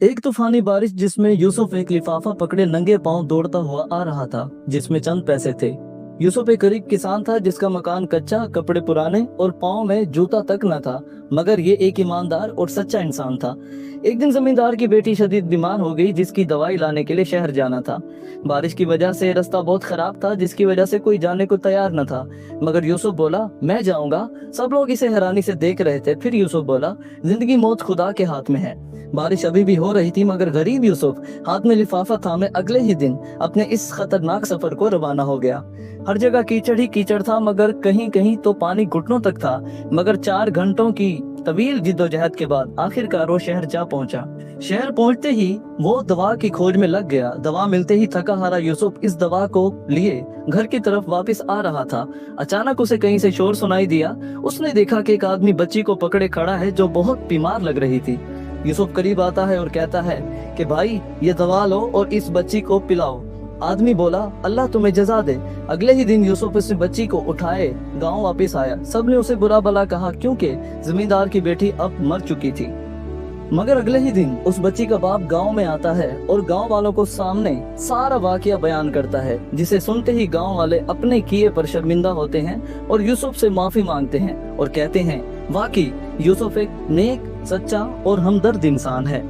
एक तूफानी बारिश जिसमें यूसुफ एक लिफाफा पकड़े नंगे पांव दौड़ता हुआ आ रहा था, जिसमें चंद पैसे थे। यूसुफ एक गरीब किसान था जिसका मकान कच्चा, कपड़े पुराने और पाँव में जूता तक न था, मगर ये एक ईमानदार और सच्चा इंसान था। एक दिन जमींदार की बेटी शदीद बीमार हो गई, जिसकी दवाई लाने के लिए शहर जाना था। बारिश की वजह से रास्ता बहुत खराब था, जिसकी वजह से कोई जाने को तैयार न था, मगर यूसुफ बोला, मैं जाऊंगा। सब लोग इसे हैरानी से देख रहे थे। फिर यूसुफ बोला, जिंदगी मौत खुदा के हाथ में है। बारिश अभी भी हो रही थी, मगर गरीब यूसुफ हाथ में लिफाफा थामे अगले ही दिन अपने इस खतरनाक सफर को रवाना हो गया। हर जगह कीचड़ ही कीचड़ था, मगर कहीं कहीं तो पानी घुटनों तक था। मगर 4 घंटों की तवील जिद्दोजहद के बाद आखिरकार वो शहर जा पहुंचा। शहर पहुंचते ही वो दवा की खोज में लग गया। दवा मिलते ही थका हारा यूसुफ इस दवा को लिए घर की तरफ वापस आ रहा था। अचानक उसे कहीं से शोर सुनाई दिया। उसने देखा कि एक आदमी बच्ची को पकड़े खड़ा है, जो बहुत बीमार लग रही थी। यूसुफ करीब आता है और कहता है कि भाई, ये दवा लो और इस बच्ची को पिलाओ। आदमी बोला, अल्लाह तुम्हें जजा दे। अगले ही दिन यूसुफ इस बच्ची को उठाए गांव वापस आया। सबने उसे बुरा भला कहा, क्योंकि जमींदार की बेटी अब मर चुकी थी। मगर अगले ही दिन उस बच्ची का बाप गांव में आता है और गांव वालों को सामने सारा वाकया बयान करता है, जिसे सुनते ही गांव वाले अपने किए पर शर्मिंदा होते हैं और यूसुफ से माफी मांगते हैं और कहते हैं, वाकई यूसुफ एक नेक, सच्चा और हमदर्द इंसान है।